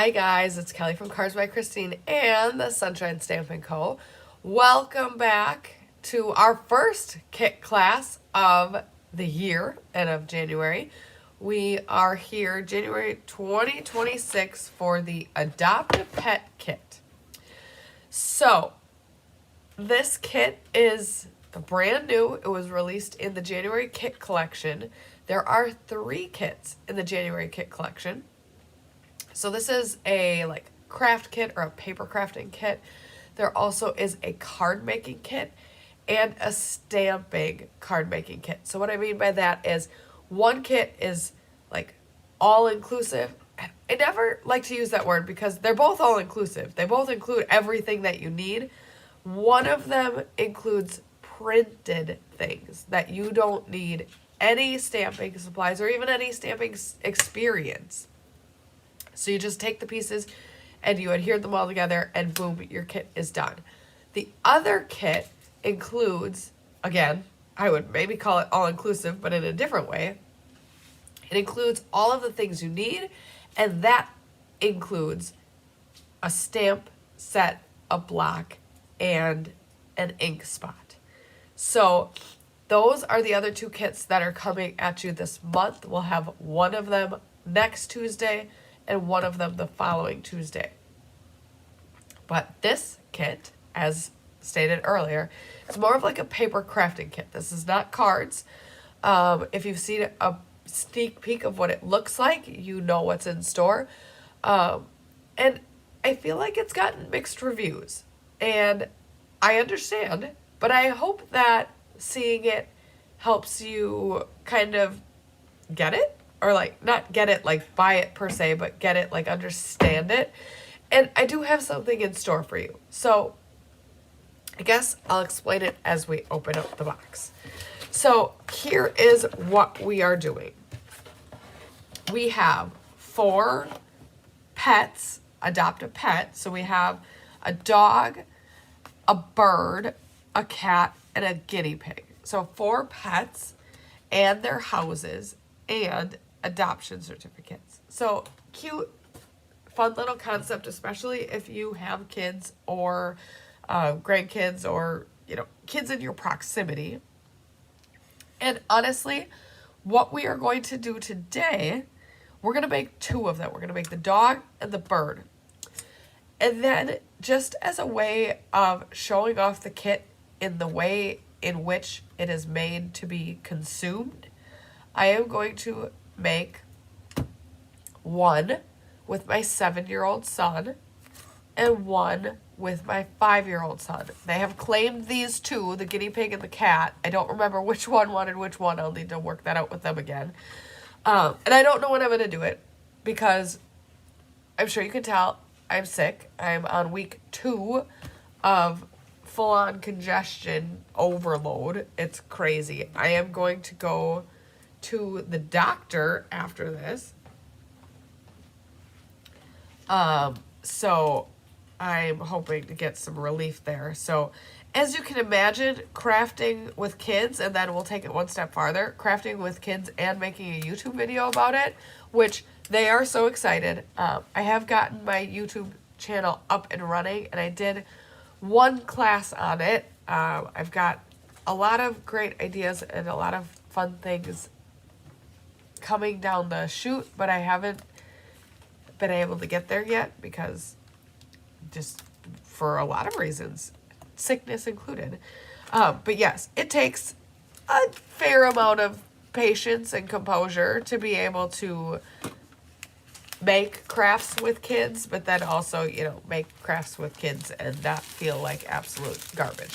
Hi guys, it's Kelly from Cards by Christine and the Sunshine Stampin' Co. Welcome back to our first kit class of the year and of January. We are here January 2026 for the Adopt a Pet kit. So this kit is brand new. It was released in the January kit collection. There are 3 kits in the January kit collection. So this is a craft kit or a paper crafting kit. There also is a card making kit and a stamping card making kit. So what I mean by that is one kit is all inclusive. I never like to use that word because they're both all inclusive. They both include everything that you need. One of them includes printed things that you don't need any stamping supplies or even any stamping experience. So you just take the pieces and you adhere them all together and boom, your kit is done. The other kit includes, again, I would maybe call it all-inclusive, but in a different way. It includes all of the things you need, and that includes a stamp set, a block, and an ink spot. So those are the other 2 kits that are coming at you this month. We'll have one of them next Tuesday and one of them the following Tuesday. But this kit, as stated earlier, is more of like a paper crafting kit. This is not cards. If you've seen a sneak peek of what it looks like, you know what's in store. And I feel like it's gotten mixed reviews. And I understand, but I hope that seeing it helps you kind of get it. Or not get it, buy it per se, but get it, understand it. And I do have something in store for you. So I guess I'll explain it as we open up the box. So here is what we are doing. We have 4 pets, adopt a pet. So we have a dog, a bird, a cat, and a guinea pig. So 4 pets and their houses and adoption certificates. So cute, fun little concept, especially if you have kids or grandkids or kids in your proximity. And honestly, what we are going to do today, we're going to make 2 of them. We're going to make the dog and the bird. And then just as a way of showing off the kit in the way in which it is made to be consumed, I am going to make one with my 7-year-old son and one with my 5-year-old son. They have claimed these 2, the guinea pig and the cat. I don't remember which one wanted which one. I'll need to work that out with them again. And I don't know when I'm going to do it because I'm sure you can tell I'm sick. I'm on week 2 of full-on congestion overload. It's crazy. I am going to go to the doctor after this. So I'm hoping to get some relief there. So as you can imagine, crafting with kids, and then we'll take it one step farther, crafting with kids and making a YouTube video about it, which they are so excited. I have gotten my YouTube channel up and running, and I did 1 class on it. I've got a lot of great ideas and a lot of fun things coming down the chute, but I haven't been able to get there yet because just for a lot of reasons, sickness included. But yes, it takes a fair amount of patience and composure to be able to make crafts with kids, but then also, make crafts with kids and not feel like absolute garbage.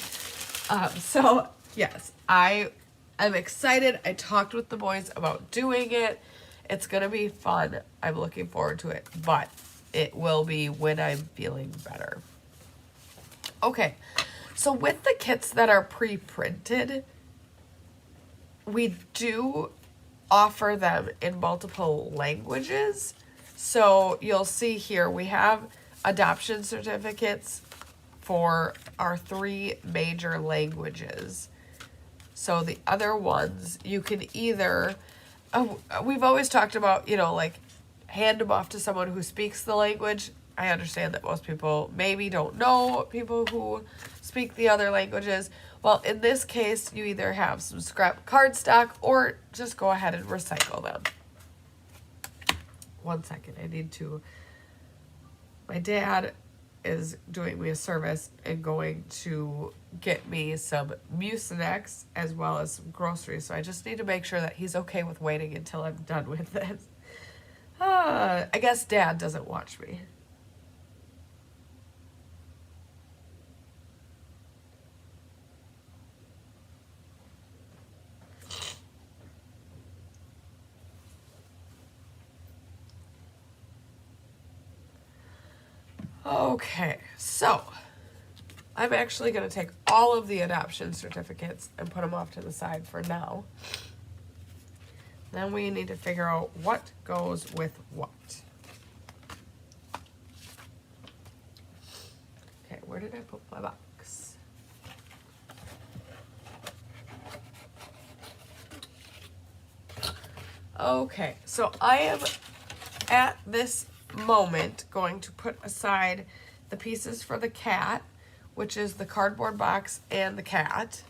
So yes, I'm excited. I talked with the boys about doing it. It's going to be fun. I'm looking forward to it, but it will be when I'm feeling better. Okay, so with the kits that are pre-printed, we do offer them in multiple languages. So you'll see here we have adoption certificates for our 3 major languages. So the other ones, you can either, we've always talked about, hand them off to someone who speaks the language. I understand that most people maybe don't know people who speak the other languages. Well, in this case, you either have some scrap cardstock or just go ahead and recycle them. 1 second, my dad is doing me a service and going to get me some Mucinex as well as some groceries. So I just need to make sure that he's okay with waiting until I'm done with this. I guess Dad doesn't watch me. Okay, so I'm actually going to take all of the adoption certificates and put them off to the side for now. Then we need to figure out what goes with what. Okay, where did I put my box? Okay, so I am at this moment going to put aside the pieces for the cat, which is the cardboard box and the cat,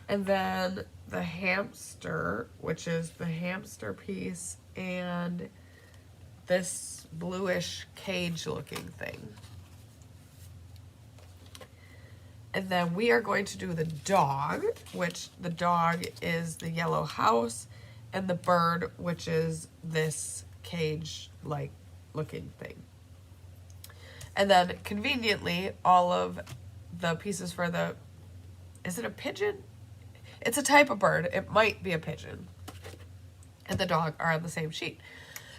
and then the hamster, which is the hamster piece and this bluish cage looking thing. And then we are going to do the dog, which the dog is the yellow house, and the bird, which is this cage-like looking thing. And then conveniently, all of the pieces for the, is it a pigeon? It's a type of bird. It might be a pigeon. And the dog are on the same sheet.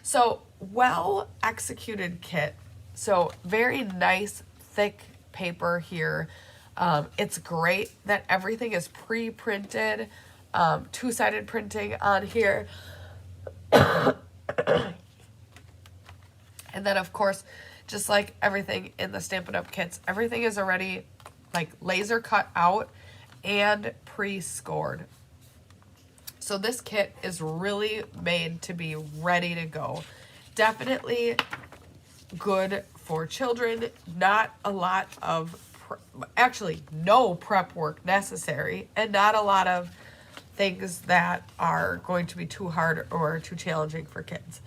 So well executed kit. So very nice thick paper here. It's great that everything is pre-printed, two-sided printing on here. And then of course, just like everything in the Stampin' Up kits, everything is already like laser cut out and pre-scored. So this kit is really made to be ready to go. Definitely good for children. Not a lot of, actually no prep work necessary, and not a lot of things that are going to be too hard or too challenging for kids.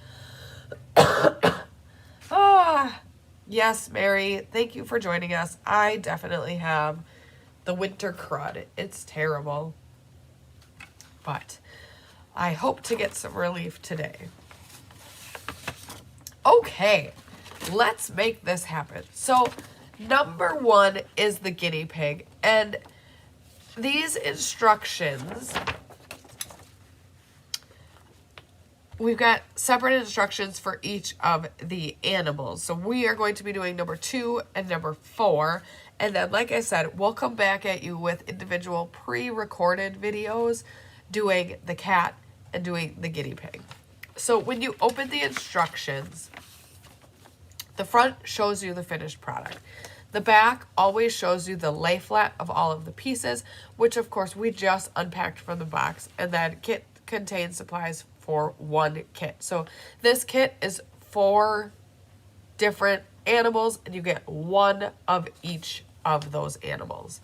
Yes, Mary, thank you for joining us. I definitely have the winter crud. It's terrible. But I hope to get some relief today. Okay, let's make this happen. So, number one is the guinea pig. And these instructions, we've got separate instructions for each of the animals. So we are going to be doing number 2 and number 4. And then, like I said, we'll come back at you with individual pre-recorded videos doing the cat and doing the guinea pig. So when you open the instructions, the front shows you the finished product. The back always shows you the lay flat of all of the pieces, which of course we just unpacked from the box, and then kit contains supplies for one kit. So this kit is 4 different animals, and you get one of each of those animals.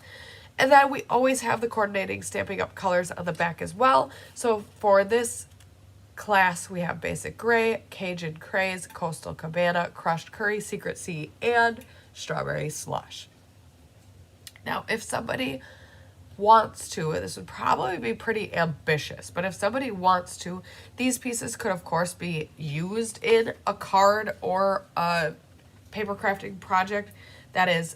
And then we always have the coordinating Stampin' Up colors on the back as well. So for this class, we have Basic Gray, Cajun Craze, Coastal Cabana, Crushed Curry, Secret Sea, and Strawberry Slush. Now, if somebody wants to, this would probably be pretty ambitious, but if somebody wants to, these pieces could of course be used in a card or a paper crafting project that is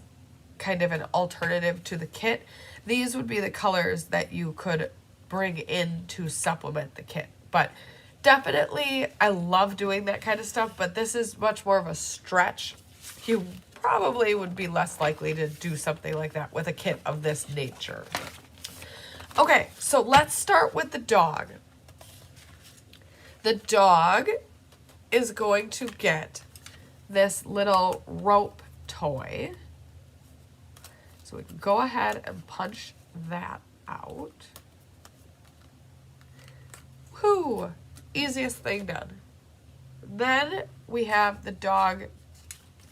kind of an alternative to the kit. These would be the colors that you could bring in to supplement the kit. But definitely, I love doing that kind of stuff, but this is much more of a stretch. You probably would be less likely to do something like that with a kit of this nature. Okay, so let's start with the dog. The dog is going to get this little rope toy. So we can go ahead and punch that out. Whew, easiest thing done. then we have the dog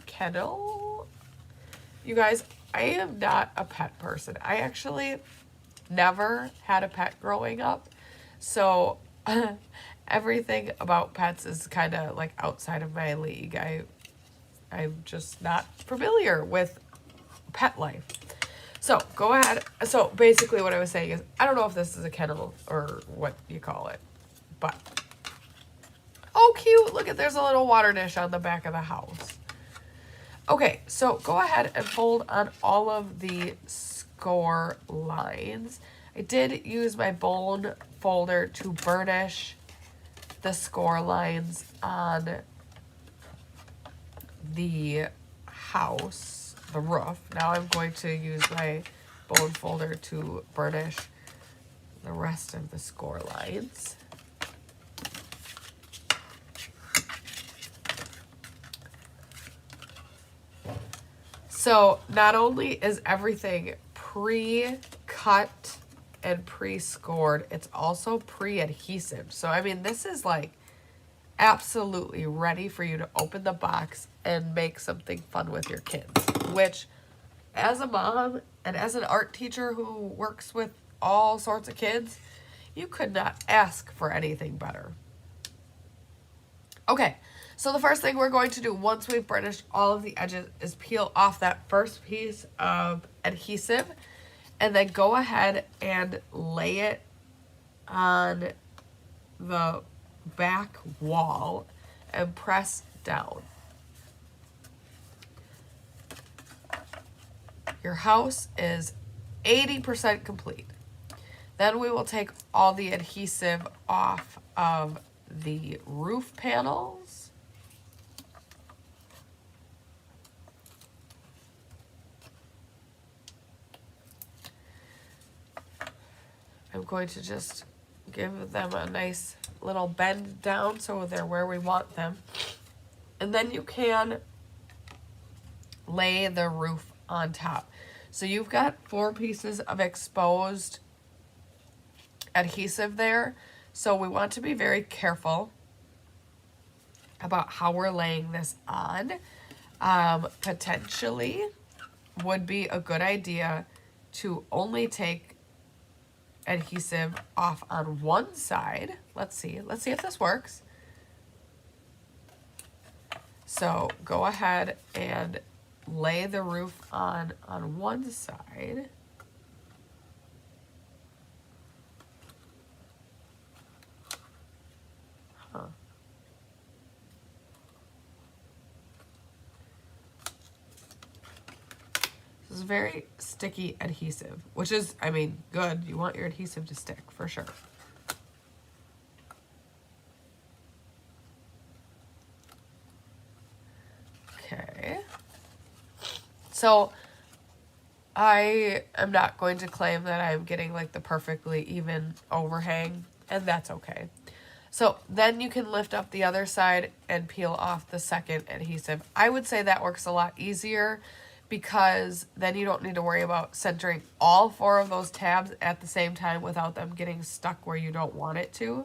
kennel. You guys, I am not a pet person. I actually never had a pet growing up. So everything about pets is kind of like outside of my league. I'm just not familiar with pet life. So go ahead. So basically what I was saying is, I don't know if this is a kennel or what you call it, but oh, cute. Look at, there's a little water dish on the back of the house. Okay, so go ahead and fold on all of the score lines. I did use my bone folder to burnish the score lines on the house, the roof. Now I'm going to use my bone folder to burnish the rest of the score lines. So not only is everything pre-cut and pre-scored, it's also pre-adhesive. So I mean, this is like absolutely ready for you to open the box and make something fun with your kids, which as a mom and as an art teacher who works with all sorts of kids, you could not ask for anything better. Okay, so the first thing we're going to do once we've burnished all of the edges is peel off that first piece of adhesive and then go ahead and lay it on the back wall and press down. Your house is 80% complete. Then we will take all the adhesive off of the roof panels. I'm going to just give them a nice little bend down so they're where we want them. And then you can lay the roof on top. So you've got 4 pieces of exposed adhesive there. So we want to be very careful about how we're laying this on. Potentially would be a good idea to only take adhesive off on one side. Let's see if this works. So go ahead and lay the roof on one side. This is very sticky adhesive, which is, I mean, good. You want your adhesive to stick for sure. Okay. So I am not going to claim that I'm getting like the perfectly even overhang, and that's okay. So then you can lift up the other side and peel off the second adhesive. I would say that works a lot easier because then you don't need to worry about centering all 4 of those tabs at the same time without them getting stuck where you don't want it to.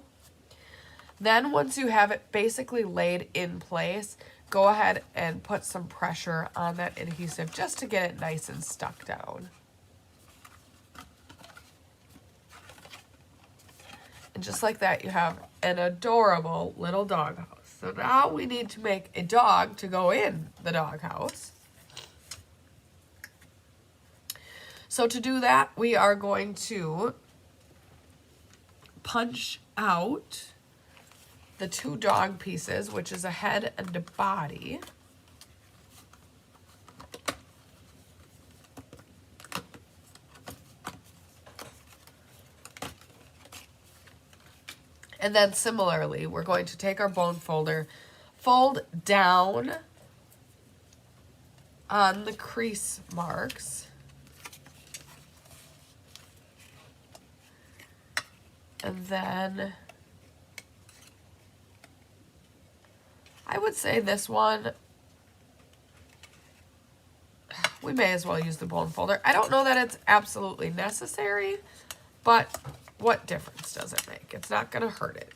Then once you have it basically laid in place, go ahead and put some pressure on that adhesive just to get it nice and stuck down. And just like that, you have an adorable little doghouse. So now we need to make a dog to go in the doghouse. So to do that, we are going to punch out the 2 dog pieces, which is a head and a body. And then similarly, we're going to take our bone folder, fold down on the crease marks. And then I would say this one, we may as well use the bone folder. I don't know that it's absolutely necessary, but what difference does it make? It's not going to hurt it.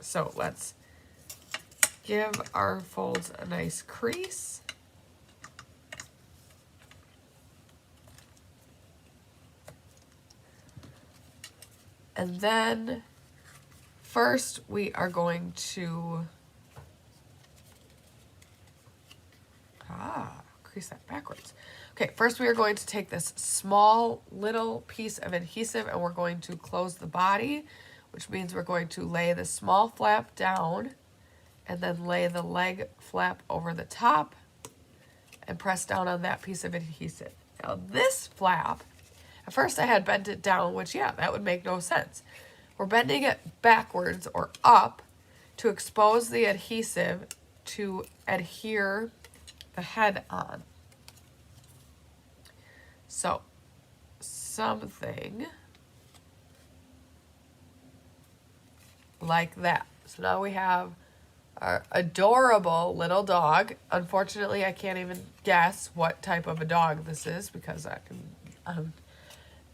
So let's give our folds a nice crease. And then first we are going to crease that backwards. Okay, first we are going to take this small little piece of adhesive and we're going to close the body, which means we're going to lay the small flap down and then lay the leg flap over the top and press down on that piece of adhesive. Now this flap, at first I had bent it down, which yeah, that would make no sense. We're bending it backwards or up to expose the adhesive to adhere the head on. So something like that. So now we have our adorable little dog. Unfortunately, I can't even guess what type of a dog this is because I'm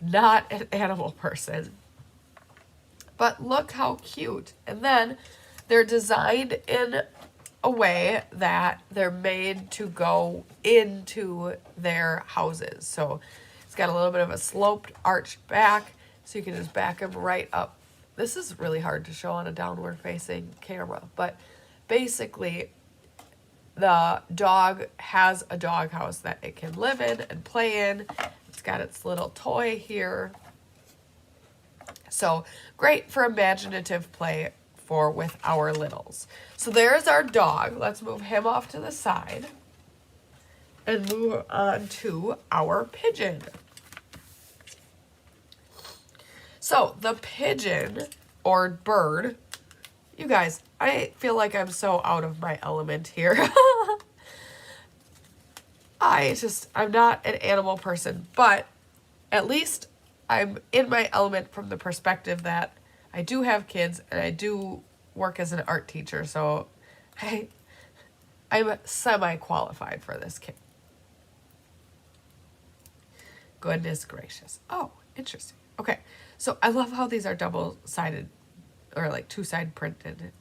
not an animal person. But look how cute. And then they're designed in a way that they're made to go into their houses. So it's got a little bit of a sloped arched back, so you can just back them right up. This is really hard to show on a downward facing camera, but basically the dog has a dog house that it can live in and play in. It's got its little toy here. So great for imaginative play with our littles. So there's our dog. Let's move him off to the side and move on to our pigeon. So the pigeon or bird, you guys, I feel like I'm so out of my element here. I'm not an animal person, but at least I'm in my element from the perspective that I do have kids and I do work as an art teacher, so I'm semi-qualified for this kid. Goodness gracious. Oh, interesting. Okay, so I love how these are double-sided or like two-side printed.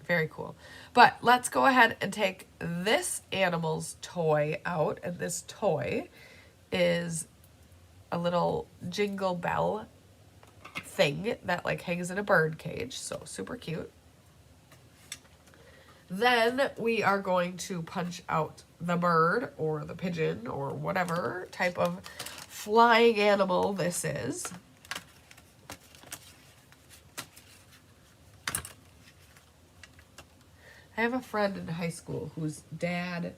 Very cool. But let's go ahead and take this animal's toy out, and this toy is a little jingle bell thing that like hangs in a bird cage, so super cute. Then we are going to punch out the bird or the pigeon or whatever type of flying animal this is. I have a friend in high school whose dad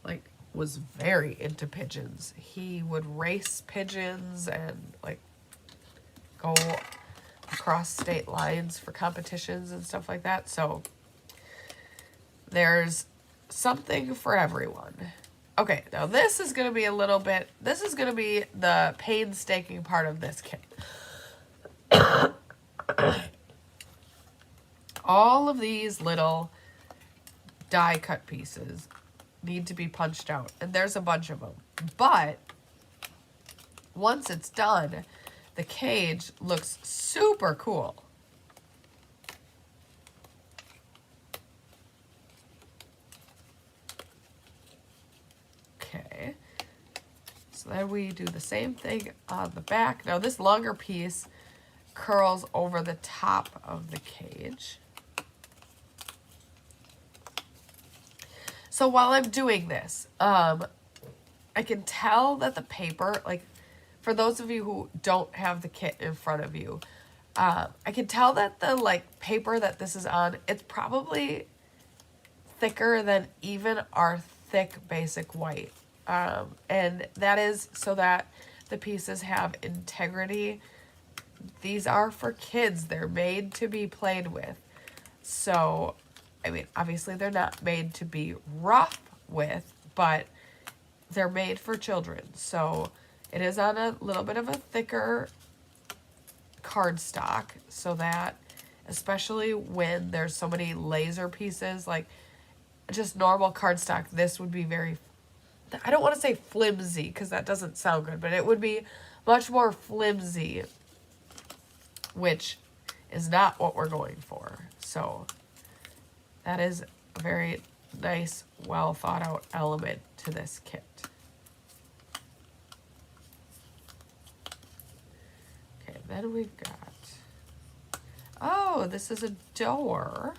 like was very into pigeons. He would race pigeons and like go across state lines for competitions and stuff like that. So there's something for everyone. Okay, now this is going to be the painstaking part of this kit. All of these little die cut pieces need to be punched out, and there's a bunch of them. But once it's done, the cage looks super cool. Okay, so then we do the same thing on the back. Now this longer piece curls over the top of the cage. So while I'm doing this, I can tell that the paper, like for those of you who don't have the kit in front of you, I can tell that the like paper that this is on, it's probably thicker than even our thick basic white. And that is so that the pieces have integrity. These are for kids. They're made to be played with. So, I mean, obviously they're not made to be rough with, but they're made for children. So it is on a little bit of a thicker cardstock so that, especially when there's so many laser pieces, like just normal cardstock, this would be very, I don't want to say flimsy because that doesn't sound good, but it would be much more flimsy, which is not what we're going for. So that is a very nice, well thought out element to this kit. Okay, then we've got, oh, this is a door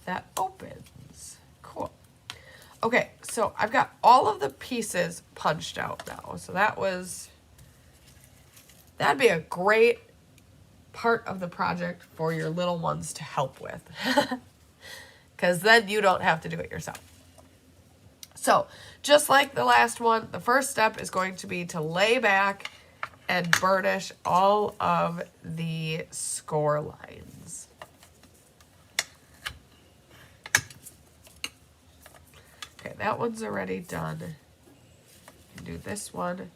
that opens. Cool. Okay, so I've got all of the pieces punched out now. So that'd be a great part of the project for your little ones to help with. Because then you don't have to do it yourself. So, just like the last one, the first step is going to be to lay back and burnish all of the score lines. Okay, that one's already done. You can do this one.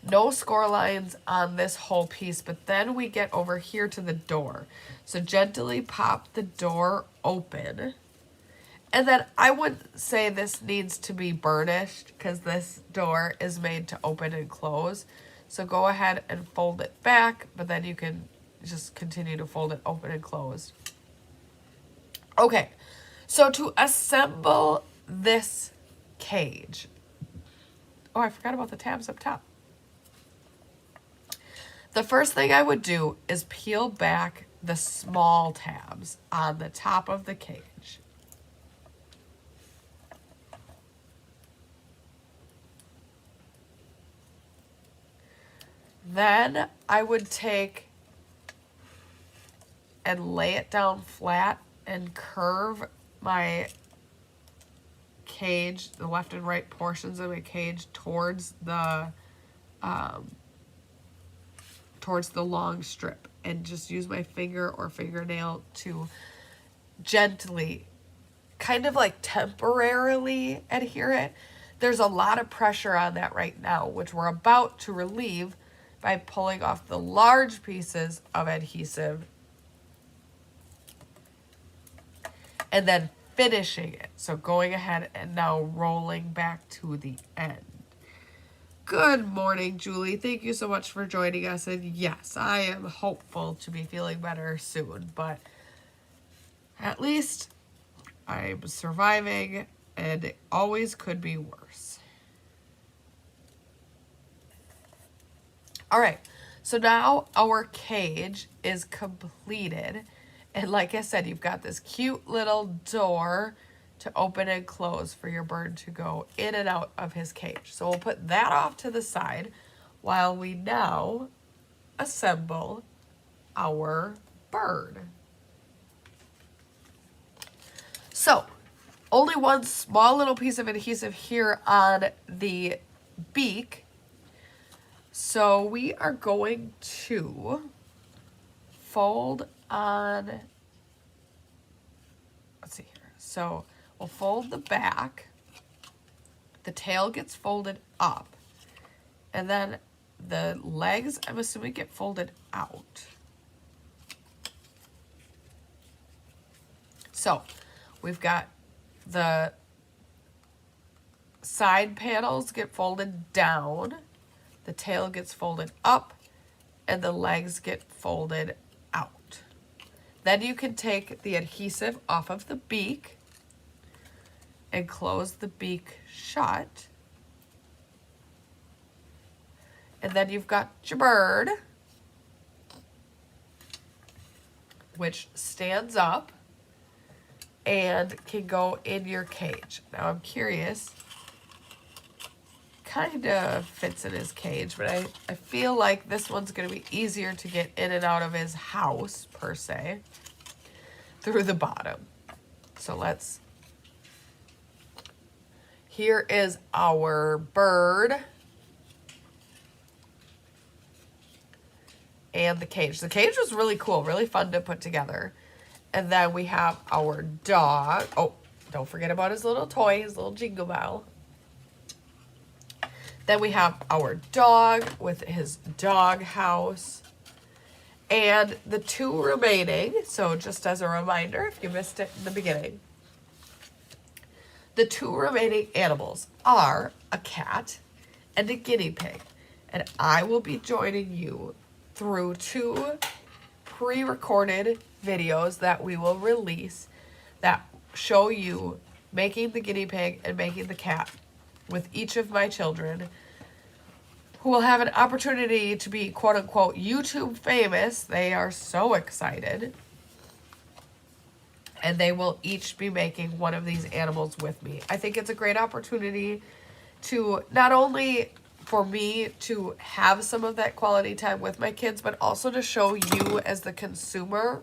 No score lines on this whole piece, but then we get over here to the door. So gently pop the door open. And then I wouldn't say this needs to be burnished because this door is made to open and close. So go ahead and fold it back, but then you can just continue to fold it open and closed. Okay, so to assemble this cage. Oh, I forgot about the tabs up top. The first thing I would do is peel back the small tabs on the top of the cage. Then I would take and lay it down flat and curve my cage, the left and right portions of my cage, towards the long strip, and just use my finger or fingernail to gently, kind of like temporarily adhere it. There's a lot of pressure on that right now, which we're about to relieve by pulling off the large pieces of adhesive and then finishing it. So going ahead and now rolling back to the end. Good morning, Julie. Thank you so much for joining us. And yes, I am hopeful to be feeling better soon, but at least I'm surviving, and it always could be worse. All right, so now our cage is completed. And like I said, you've got this cute little door to open and close for your bird to go in and out of his cage. So we'll put that off to the side while we now assemble our bird. So only one small little piece of adhesive here on the beak. So we are going to fold on, let's see here. So we'll fold the back, the tail gets folded up, and then the legs, I'm assuming, get folded out. So we've got the side panels get folded down, the tail gets folded up, and the legs get folded out. Then you can take the adhesive off of the beak and close the beak shut. And then you've got your bird, which stands up and can go in your cage. Now I'm curious, kind of fits in his cage, but I feel like this one's going to be easier to get in and out of his house, per se, through the bottom. So here is our bird and the cage. The cage was really cool, really fun to put together. And then we have our dog. Oh, don't forget about his little toy, his little jingle bell. Then we have our dog with his dog house. And the two remaining, so just as a reminder, if you missed it in the beginning, the two remaining animals are a cat and a guinea pig. And I will be joining you through two pre-recorded videos that we will release that show you making the guinea pig and making the cat with each of my children, who will have an opportunity to be quote unquote YouTube famous. They are so excited. And they will each be making one of these animals with me. I think it's a great opportunity to not only for me to have some of that quality time with my kids, but also to show you as the consumer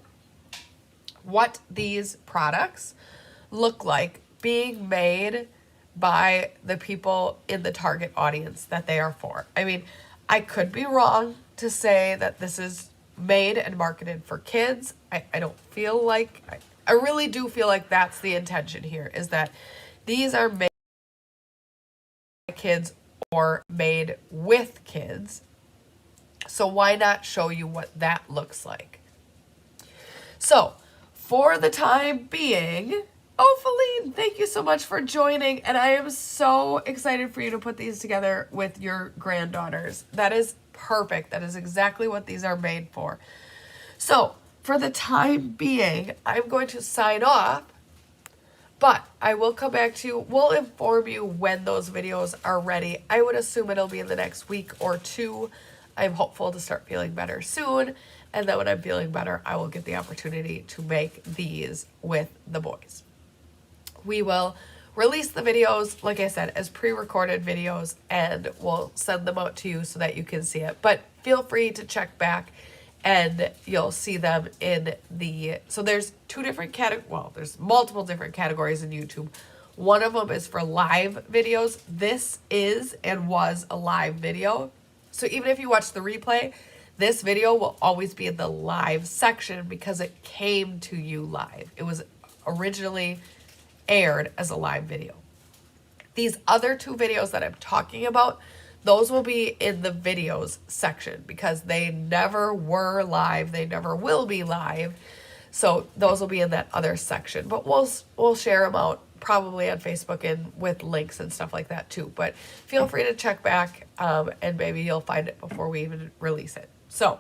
what these products look like being made by the people in the target audience that they are for. I mean, I could be wrong to say that this is made and marketed for kids. I don't feel like, I really do feel like that's the intention here, is that these are made by kids or made with kids. So why not show you what that looks like? So for the time being, oh, Feline, thank you so much for joining. And I am so excited for you to put these together with your granddaughters. That is perfect. That is exactly what these are made for. So for the time being, I'm going to sign off, but I will come back to you. We'll inform you when those videos are ready. I would assume it'll be in the next week or two. I'm hopeful to start feeling better soon. And then when I'm feeling better, I will get the opportunity to make these with the boys. We will release the videos, like I said, as pre-recorded videos, and we'll send them out to you so that you can see it. But feel free to check back and you'll see them in the, so there's two different there's multiple different categories in YouTube. One of them is for live videos. This is and was a live video. So even if you watch the replay, this video will always be in the live section because it came to you live. It was originally aired as a live video. These other two videos that I'm talking about, those will be in the videos section because they never were live. They never will be live. So those will be in that other section. But we'll share them out probably on Facebook and with links and stuff like that too. But feel free to check back and maybe you'll find it before we even release it. So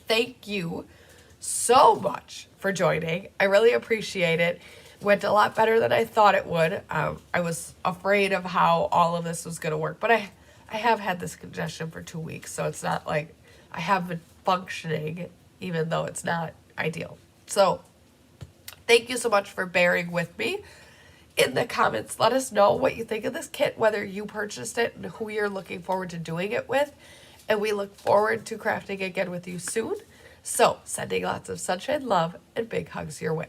thank you so much for joining. I really appreciate it. Went a lot better than I thought it would. I was afraid of how all of this was going to work, but I have had this congestion for 2 weeks, so it's not like I have been functioning, even though it's not ideal. So thank you so much for bearing with me. In the comments, let us know what you think of this kit, whether you purchased it and who you're looking forward to doing it with. And we look forward to crafting again with you soon. So sending lots of sunshine, love, and big hugs your way.